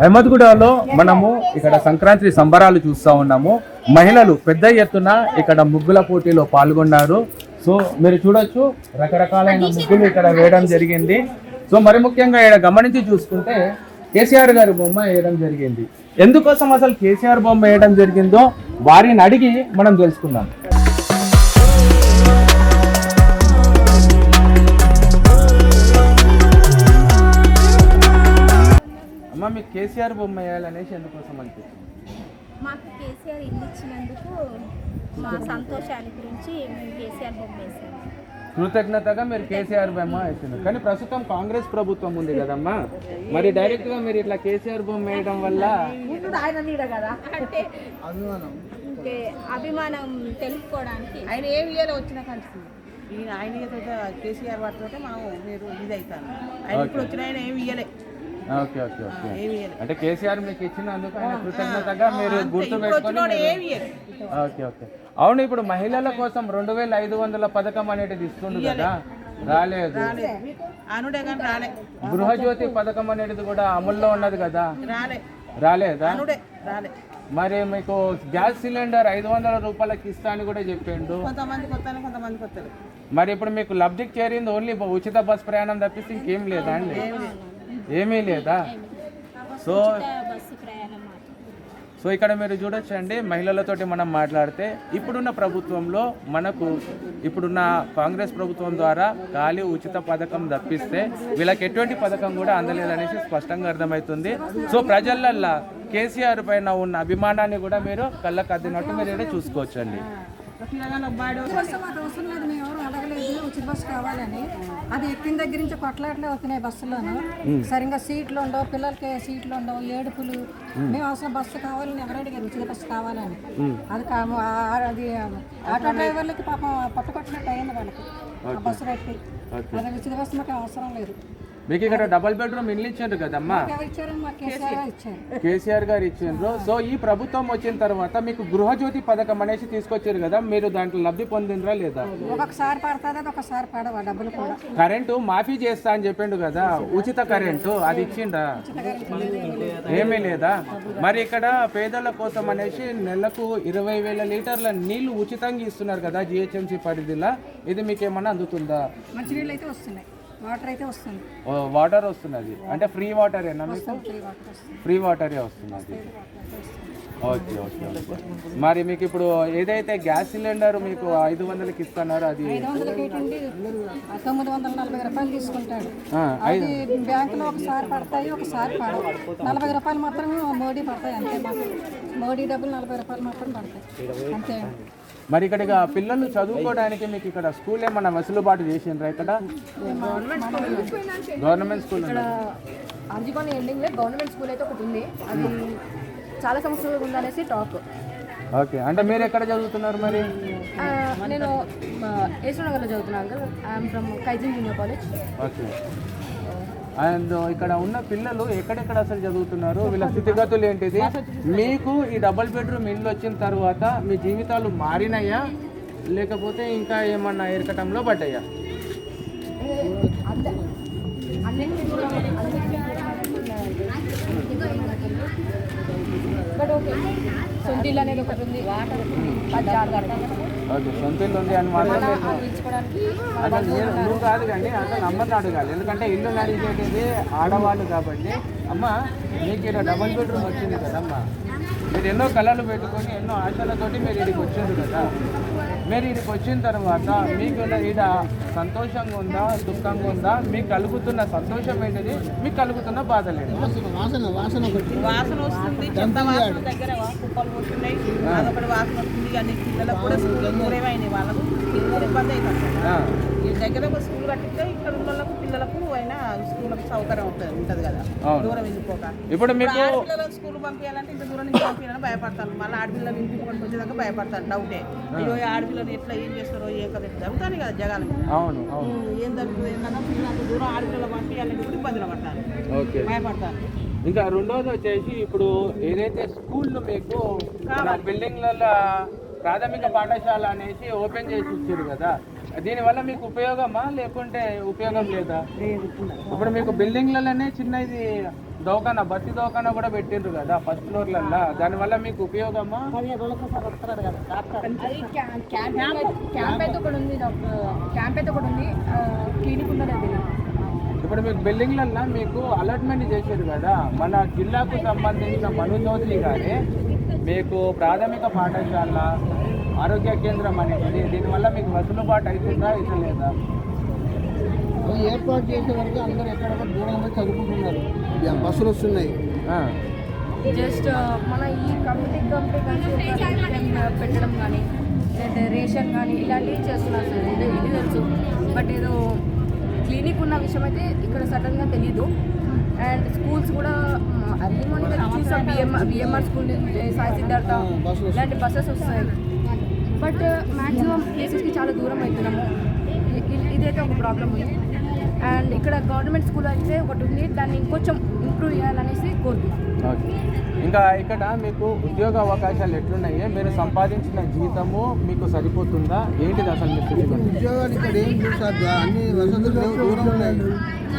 అహ్మద్గూడలో మనము ఇక్కడ సంక్రాంతి సంబరాలు చూస్తూ ఉన్నాము. మహిళలు పెద్ద ఎత్తున ఇక్కడ ముగ్గుల పోటీలో పాల్గొన్నారు. సో మీరు చూడొచ్చు రకరకాలైన ముగ్గులు ఇక్కడ వేయడం జరిగింది. సో మరి ముఖ్యంగా ఇక్కడ గమనించి చూసుకుంటే కేసీఆర్ గారి బొమ్మ వేయడం జరిగింది. ఎందుకోసం అసలు కేసీఆర్ బొమ్మ వేయడం జరిగిందో వారిని అడిగి మనం తెలుసుకుందాం. అమ్మ, మీకు కేసీఆర్ బొమ్మ వేయాలనేసి ఎందుకోసం అనిపిస్తుంది? మాకు కేసీఆర్ ఇల్లు ఇచ్చినందుకు మా సంతోషాన్ని గురించి మేము కేసీఆర్ బొమ్మ వేసాము. కృతజ్ఞతగా మీరు కేసీఆర్ బొమ్మ వేస్తున్నారు. కానీ ప్రస్తుతం కాంగ్రెస్ ప్రభుత్వం ఉంది కదమ్మా, మరి డైరెక్ట్ గా మీరు ఇట్లా కేసీఆర్ బొమ్మ వేయడం వల్ల అంటే అభిమానం తెలుపుకోవడానికి ఆయన ఏమి ఇయ్యాలో వచ్చిన కలిసి ఆయన కేసీఆర్ వాటితో మనం మీరు ఇది అవుతాను. ఆయన ఇప్పుడు వచ్చిన ఆయన ఏమి ఇయ్యలే. Okay okay okay. అంటే కేసీఆర్ మీకు ఇచ్చినందుకు ఆయన కృతజ్ఞతగా మీరు గుర్తు పెట్టుకొని. Okay okay. అవును, ఇప్పుడు మహిళల కోసం 2500 పథకం అనేది ఇస్తుండు కదా, రాలేదు. గృహజ్యోతి పథకం అనేది కూడా అమల్లో ఉన్నది కదా, రాలేదా? మరి మీకు గ్యాస్ సిలిండర్ 500 రూపాయలకి ఇస్తా అని కూడా చెప్పిండు. మరి ఇప్పుడు మీకు లబ్ధికి చేరింది ఓన్లీ ఉచిత బస్ ప్రయాణం తప్పిస్తే ఇంకేం లేదా అండి? ఏమీ లేదా? సో ఇక్కడ మీరు చూడొచ్చండి, మహిళలతోటి మనం మాట్లాడితే ఇప్పుడున్న ప్రభుత్వంలో మనకు ఇప్పుడున్న కాంగ్రెస్ ప్రభుత్వం ద్వారా ఖాళీ ఉచిత పథకం తప్పిస్తే వీళ్ళకి ఎటువంటి పథకం కూడా అందలేదనేసి స్పష్టంగా అర్థమవుతుంది. సో ప్రజలల్లో కేసీఆర్ పైన ఉన్న అభిమానాన్ని కూడా మీరు కళ్ళకు అద్దినట్టు మీరు ఇక్కడ చూసుకోవచ్చండి. అవసరం లేదు, మేము ఎవరు అడగలేదు ఉచిత బస్సు కావాలని. అది ఎక్కిన దగ్గర నుంచి కొట్లాటలే అవుతున్నాయి బస్సులోను. సరిగ్గా సీట్లు ఉండవు, పిల్లలకి సీట్లు ఉండవు, ఏడుపులు. మేము అసలు బస్సు కావాలని ఎవరు అడిగారు, ఉచిత బస్సు కావాలని. అది అది ఆటో డ్రైవర్లకి పాపం పట్టు కొట్టినట్టు అయింది వాళ్ళకి బస్సు పెట్టి. అది ఉచిత బస్సు మాకు అవసరం లేదు. మీకు ఇక్కడ డబుల్ బెడ్రూమ్ ఇల్లు ఇచ్చారు కదమ్మా, కేసీఆర్ గారు ఇచ్చిండ్రు. సో ఈ ప్రభుత్వం వచ్చిన తర్వాత మీకు గృహజ్యోతి పథకం అనేసి తీసుకొచ్చారు కదా, మీరు దాంట్లో లబ్ధి పొందినరా లేదా? ఒకసారి పడుతుంది, ఒకసారి పడవ. డబ్బులు కూడా కరెంటు మాఫీ చేస్తా అని చెప్పిండు కదా, ఉచిత కరెంటు అది ఇచ్చిండ్రా? ఏమీ లేదా? మరి ఇక్కడ పేదల కోసం అనేసి నెలకు 20,000 లీటర్ల నీళ్లు ఉచితంగా ఇస్తున్నారు కదా జిహెచ్ఎంసీ పరిధిలో, ఇది మీకు ఏమన్నా అందుతుందా? మంచినీళ్ళు అయితే వస్తున్నాయి, వాటర్ అయితే వస్తుంది. వాటర్ వస్తున్నది అంటే ఫ్రీ వాటరేనా మీకు? ఫ్రీ వాటరే వస్తున్నది. Okay okay okay. మరి మీకు ఇప్పుడు ఏదైతే గ్యాస్ సిలిండర్ మీకు 500కి ఇస్తున్నారు, అది 940 రూపాయలు తీసుకుంటాడు. అది బ్యాంకులో ఒకసారి పడతాయి, ఒకసారి పడవు. 40 రూపాయలు మాత్రం మోడీ పడతాయి అంతే. మాకు మోడీ డబ్బులు 40 రూపాయలు మాత్రం పడతాయి అంతే. మరి ఇక్కడ పిల్లలు చదువుకోవడానికి మీకు ఇక్కడ స్కూల్ ఏమన్నా వెసులుబాటు చేసిండ్రా? ఇక్కడ గవర్నమెంట్ స్కూల్ అంజికోని ఎండింగ్లో గవర్నమెంట్ స్కూల్ అయితే ఒకటి ఉంది, అది చాలా సంవత్సరాలు ఉందనేసి టాక్. ఓకే, అంటే మీరు ఎక్కడ చదువుతున్నారు? మరి నేను ఏసునగర్లో చదువుతున్నాను uncle. I'm from Kaizen junior college. Okay. And ఇక్కడ ఉన్న పిల్లలు ఎక్కడెక్కడ అసలు చదువుతున్నారు, వీళ్ళ స్థితిగతులు ఏంటిది? మీకు ఈ డబుల్ బెడ్రూమ్ ఇల్లు వచ్చిన తర్వాత మీ జీవితాలు మారినాయా లేకపోతే ఇంకా ఏమన్నా ఏర్కటంలో పడ్డాయా? బట్ ఓకే, సొంత ఇల్లు అనేది ఒకటి ఉంది, వాటర్ ఓకే, సొంత ఇల్లు ఉంది అని మాత్రం అసలు నువ్వు కాదు కానీ అసలు అమ్మని అడగాలి, ఎందుకంటే ఇల్లు నడిచేది ఆడవాళ్ళు కాబట్టి. అమ్మ, మీకు ఇక్కడ డబుల్ బెడ్రూమ్ వచ్చింది కదమ్మా, మీరు ఎన్నో కళలు పెట్టుకొని ఎన్నో ఆశలతోటి మీరు ఇక్కడికి వచ్చారు కదా, మీరు ఇక్కడికి వచ్చిన తర్వాత మీకు ఈడ సంతోషంగా ఉందా, దుఃఖంగా ఉందా? మీకు కలుగుతున్న సంతోషం ఏంటిది, మీకు కలుగుతున్న బాధ లేదు? వాసన వస్తుంది, చెత్త వాసన దగ్గర కుప్పలు పోతున్నాయి, అదొకటి వాసన వస్తుంది. అన్ని పిల్లలకు కూడా స్కూల్ దూరమైనాయి, వాళ్ళకు ఇబ్బంది అవుతుంది. ఈ దగ్గర ఒక స్కూల్ కట్టిస్తే ఇక్కడ ఉన్న వాళ్ళకు పిల్లలకు అయినా స్కూల్కి సౌకర్యం ఉంటుంది కదా, దూరం వెళ్ళిపోక. ఇప్పుడు మీకు ఆడపిల్లలకు స్కూల్ పంపించాలంటే ఇంత దూరం నుంచి పంపించాలని భయపడతాను. మళ్ళీ ఆడపిల్లలు ఇంటికి కొన్ని వచ్చేదాకా భయపడతాను. డౌటే, అయ్యో ఆడపిల్లలు ఎట్లా ఏం చేస్తారో ఏ కదా జరుగుతాను కదా జగాలు. అవును, ఏం జరుగుతుంది ఏంటన్నా పిల్లలకు దూరం ఆడపిల్లలు పంపించాలంటే కూడా ఇబ్బందులు పడతాను, భయపడతాను. ఇంకా రెండోది వచ్చేసి ఇప్పుడు ఏదైతే స్కూళ్ళు మీకు బిల్డింగ్లలో ప్రాథమిక పాఠశాల అనేసి ఓపెన్ చేసి ఇచ్చారు కదా, దీనివల్ల మీకు ఉపయోగమా లేకుంటే ఉపయోగం లేదా? ఇప్పుడు మీకు బిల్డింగ్లలోనే చిన్న ఇది దవాఖానా, బస్సు దవాఖానా కూడా పెట్టిండ్రు కదా ఫస్ట్ ఫ్లోర్లల్లో, దానివల్ల మీకు ఉపయోగమా? క్యాంప్ అయితే ఒకటి ఉంది, క్యాంప్ అయితే ఒకటి ఉంది, క్లినిక్ ఉన్నది. ఇప్పుడు మీకు బిల్డింగ్లల్లో మీకు అలాట్మెంట్ చేశారు కదా, మన జిల్లాకు సంబంధించిన మను చౌదరి గారే మీకు ప్రాథమిక పాఠశాల ఆరోగ్య కేంద్రం అనేది, దీనివల్ల మీకు వెసులుబాటు అవుతుందా అయితే లేదా? ఏర్పాటు చేసే వరకు అందరూ ఎక్కడెక్కడ దూరంగా చదువుకుంటున్నారు, బస్సులు వస్తున్నాయి. జస్ట్ మన ఈ కమిటీ పెట్టడం కానీ లేదా రేషన్ కానీ ఇలాంటివి చేస్తున్నారు సార్, ఇది తెలుసు. బట్ ఏదో క్లినిక్ ఉన్న విషయం అయితే ఇక్కడ సడన్గా తెలీదు. అండ్ స్కూల్స్ కూడా అర్లీ మార్నింగ్ చూసాం, బిఎంఆర్ స్కూల్, సాయి సిద్ధార్థ ఇలాంటి బస్సెస్ వస్తాయి. బట్ మ్యాక్సిమం ప్లేసెస్కి చాలా దూరం అవుతున్నాము, ఇదైతే ఒక ప్రాబ్లం ఉంది. అండ్ ఇక్కడ గవర్నమెంట్ స్కూల్ అయితే ఒకటి ఉంది, దాన్ని ఇంకొంచెం ఇంప్రూవ్ చేయాలనేసి కోరుకుంటున్నాం. ఓకే, ఇంకా ఇక్కడ మీకు ఉద్యోగ అవకాశాలు ఎట్లున్నాయి? మీరు సంపాదించిన జీతము మీకు సరిపోతుందా? ఏంటిది అసలు మీకు ఉద్యోగాలు ఇక్కడ ఏం చూసారు, అన్ని వసతులు లేవు, దూరం ఉన్నాయి.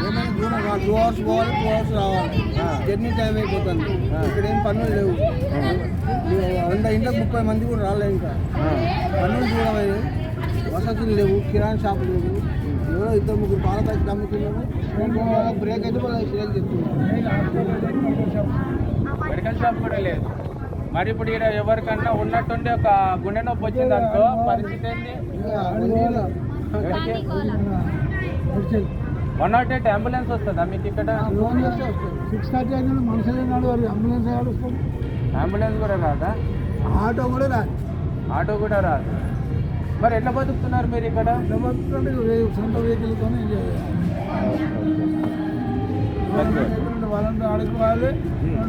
ఏమైనా దూరం 2 hours పోవాలి, 2 hours రావాలి, జర్నీ టైం అయిపోతుంది. ఇక్కడ ఏం పనులు లేవు, 100 ఇంట్లోకి 30 మంది కూడా రాలేదు. ఇంకా పనులు దూరం అయ్యాయి, వసతులు లేవు, కిరాణా షాపులు లేవు. ఎవరో 2-3 పాల ప్యాకెట్ అమ్ముతున్నాము, బ్రేక్ అయితే వాళ్ళు సేల్ చేస్తున్నారు. మెడికల్ షాప్ కూడా లేదు. మరి ఇప్పుడు ఇక్కడ ఎవరికన్నా ఉన్నట్టుండి ఒక గుండె నొప్పి వచ్చింది అనుకో, పరిస్థితి ఏంటి? 108 అంబులెన్స్ వస్తుందా మీకు ఇక్కడ? 6:30 అయినా మనుషులే నాడు, అంబులెన్స్ వస్తుంది, అంబులెన్స్ కూడా రాదా? ఆటో కూడా రాదు. ఆటో కూడా రాదు. మరి ఎట్లా బతుకుతున్నారు మీరు ఇక్కడ? సొంత వెహికల్తో వాళ్ళంతా ఆడుకోవాలి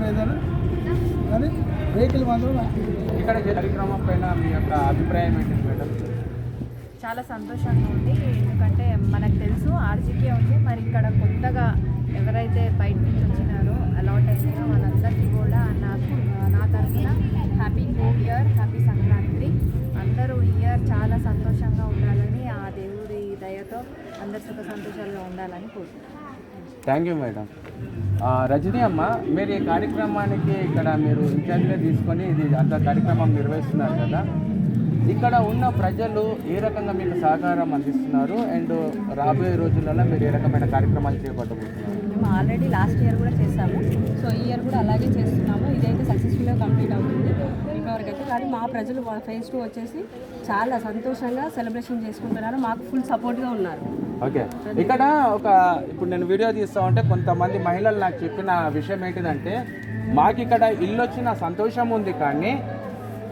ఏదైనా, కానీ వెహికల్ మాత్రం ఇక్కడ కార్యక్రమం పైన మీ యొక్క అభిప్రాయం ఏంటి మేడం? చాలా సంతోషంగా ఉంది, ఎందుకంటే మనకు తెలుసు ఆర్జీకే ఉంది, మరి ఇక్కడ కొత్తగా ఎవరైతే బయట నుంచి వచ్చినారో అలాట్ అయినారో వాళ్ళందరికీ కూడా నా తరఫున happy new year, happy Sankranti. అందరూ ఇయర్ చాలా సంతోషంగా ఉండాలని, ఆ దేవుడి దయతో అందరు సుఖ సంతోషాలుగా ఉండాలని కోరుకుంటున్నాను. Thank you madam. రజనీ అమ్మ, మీరు ఈ కార్యక్రమానికి ఇక్కడ మీరు ఇన్ఛార్జ్గా తీసుకొని ఇది అంత కార్యక్రమం నిర్వహిస్తున్నారు కదా, ఇక్కడ ఉన్న ప్రజలు ఏ రకంగా మీకు సహకారం అందిస్తున్నారు అండ్ రాబోయే రోజులలో మీరు ఏ రకమైన కార్యక్రమాలు చేపట్టబోతున్నారు? మేము ఆల్రెడీ లాస్ట్ ఇయర్ కూడా చేసాము, సో ఈ ఇయర్ కూడా అలాగే చేస్తున్నాము. ఇదైతే సక్సెస్ఫుల్గా కంప్లీట్ అవుతుంది ఇప్పటివరకు అయితే. కానీ మా ప్రజలు phase 2 వచ్చేసి చాలా సంతోషంగా సెలబ్రేషన్ చేసుకుంటున్నారు, మాకు ఫుల్ సపోర్ట్గా ఉన్నారు. ఓకే, ఇక్కడ ఇప్పుడు నేను వీడియో తీస్తా ఉంటే కొంతమంది మహిళలు నాకు చెప్పిన విషయం ఏంటిదంటే, మాకు ఇక్కడ ఇల్లు వచ్చిన సంతోషం ఉంది కానీ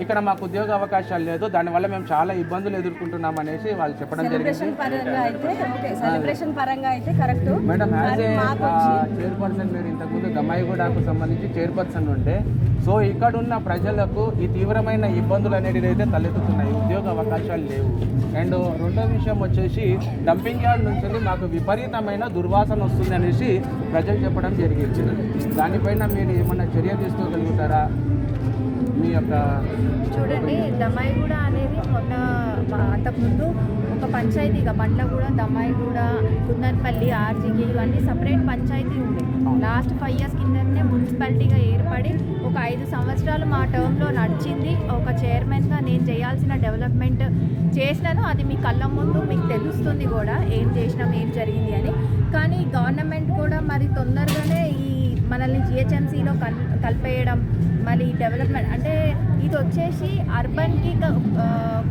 ఇక్కడ మాకు ఉద్యోగ అవకాశాలు లేదు, దానివల్ల మేము చాలా ఇబ్బందులు ఎదుర్కొంటున్నాం అనేసి వాళ్ళు చెప్పడం జరిగింది. సెలబ్రేషన్ పరంగా అయితే correct madam, as a chairperson మీరు ఇంతకుముందు దమ్మాయిగూడకు సంబంధించి చైర్పర్సన్ ఉంటే, సో ఇక్కడ ఉన్న ప్రజలకు ఈ తీవ్రమైన ఇబ్బందులు అనేవి అయితే తలెత్తుతున్నాయి, ఉద్యోగ అవకాశాలు లేవు. అండ్ రెండో విషయం వచ్చేసి డంపింగ్ యార్డ్ నుంచి మాకు విపరీతమైన దుర్వాసన వస్తుంది అనేసి ప్రజలు చెప్పడం జరిగింది. దానిపైన మీరు ఏమన్నా చర్య తీసుకోగలుగుతారా? మీ యొక్క చూడండి, దమ్మాయిగూడ అనేది మొన్న అంతకుముందు ఒక పంచాయతీగా బండ్లగూడ, దమ్మాయిగూడ, కుందన్పల్లి, ఆర్జీకే ఇవన్నీ సపరేట్ పంచాయతీ ఉంది. లాస్ట్ 5 years కిందనే మున్సిపాలిటీగా ఏర్పడి ఒక 5 సంవత్సరాలు మా టర్మ్లో నడిచింది. ఒక చైర్మన్గా నేను చేయాల్సిన డెవలప్మెంట్ చేసినాను, అది మీ కళ్ళ ముందు మీకు తెలుస్తుంది కూడా ఏం చేసినాం, ఏం జరిగింది అని. కానీ గవర్నమెంట్ కూడా మరి తొందరగానే ఈ మనల్ని జిహెచ్ఎంసీలో కలిపేయడం, మళ్ళీ డెవలప్మెంట్ అంటే ఇది వచ్చేసి అర్బన్కి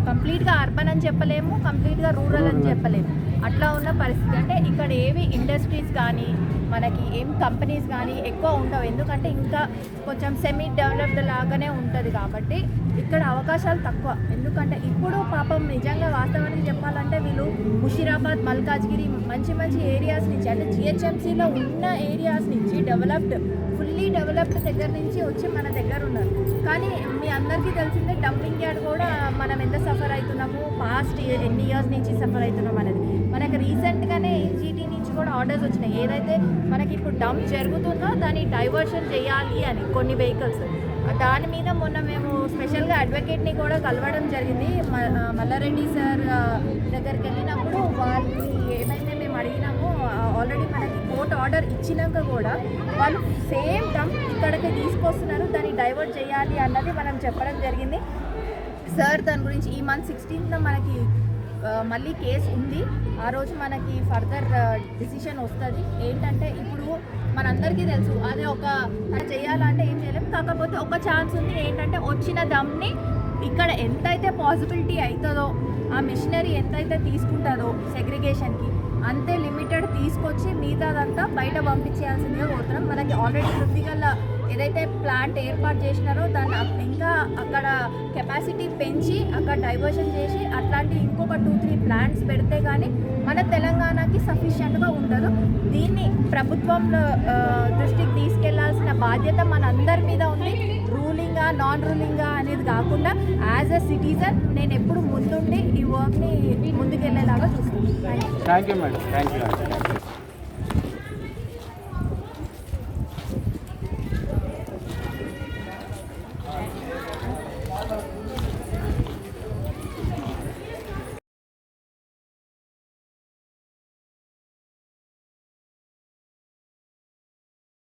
కంప్లీట్గా అర్బన్ అని చెప్పలేము, కంప్లీట్గా రూరల్ అని చెప్పలేము, అట్లా ఉన్న పరిస్థితి. అంటే ఇక్కడ ఏవి ఇండస్ట్రీస్ కానీ మనకి ఏం కంపెనీస్ కానీ ఎక్కువ ఉండవు, ఎందుకంటే ఇంకా కొంచెం సెమీ డెవలప్డ్ లాగానే ఉంటుంది కాబట్టి ఇక్కడ అవకాశాలు తక్కువ. ఎందుకంటే ఇప్పుడు పాపం నిజంగా వాస్తవానికి చెప్పాలంటే వీళ్ళు ముషీరాబాద్, మల్కాజ్గిరి మంచి మంచి ఏరియాస్ నుంచి, అంటే జిహెచ్ఎంసీలో ఉన్న ఏరియాస్ నుంచి ఫుల్లీ డెవలప్డ్ దగ్గర నుంచి వచ్చి మన దగ్గర ఉన్నారు. కానీ మీ అందరికీ తెలిసిందే డంపింగ్ యార్డ్ కూడా మనం ఎంత సఫర్ అవుతున్నాము, పాస్ట్ ఎన్ని ఇయర్స్ నుంచి సఫర్ అవుతున్నాం అనేది. మనకి రీసెంట్గానే ఎన్జీటీ నుంచి కూడా ఆర్డర్స్ వచ్చినాయి, ఏదైతే మనకి ఇప్పుడు డంప్ జరుగుతుందో దాన్ని డైవర్షన్ చేయాలి అని కొన్ని వెహికల్స్. దాని మీద మొన్న మేము స్పెషల్గా అడ్వకేట్ని కూడా కలవడం జరిగింది. మల్లారెడ్డి సార్ దగ్గరికి వెళ్ళినప్పుడు వాళ్ళని ఏమైతే మేము అడిగినామో ఆల్రెడీ మనకి కోర్టు ఆర్డర్ ఇచ్చినాక కూడా వాళ్ళు సేమ్ టర్మ్ ఇక్కడికి తీసుకొస్తున్నారు, దాన్ని డైవర్ట్ చేయాలి అన్నది మనం చెప్పడం జరిగింది. సార్ దాని గురించి ఈ మంత్ 16th మనకి మళ్ళీ కేసు ఉంది. ఆ రోజు మనకి ఫర్దర్ డిసిషన్ వస్తుంది. ఏంటంటే ఇప్పుడు మనందరికీ తెలుసు అది ఒక చేయాలంటే ఏం చేయలేం, కాకపోతే ఒక ఛాన్స్ ఉంది. ఏంటంటే వచ్చిన దమ్ని ఇక్కడ ఎంతైతే పాసిబిలిటీ అవుతుందో ఆ మిషనరీ ఎంతైతే తీసుకుంటుందో సెగ్రిగేషన్కి అంతే లిమిటెడ్ తీసుకొచ్చి మిగతాదంతా బయట పంపించేయాల్సిందిగా కోరుతున్నాం. మనకి ఆల్రెడీ వృత్తిగల ఏదైతే ప్లాంట్ ఏర్పాటు చేసినారో దాన్ని ఇంకా అక్కడ కెపాసిటీ పెంచి అక్కడ డైవర్షన్ చేసి అట్లాంటి ఇంకొక 2-3 ప్లాంట్స్ పెడితే కానీ మన తెలంగాణకి సఫిషియెంట్గా ఉండదు. దీన్ని ప్రభుత్వంలో దృష్టికి తీసుకెళ్లాల్సిన బాధ్యత మన అందరి మీద ఉంది. రూలింగా నాన్ రూలింగా అనేది కాకుండా యాజ్ అ సిటిజన్ నేను ఎప్పుడు ముందుండి ఈ వర్క్ని ముందుకెళ్ళేలాగా చూస్తున్నాను. Thank you madam. Thank you.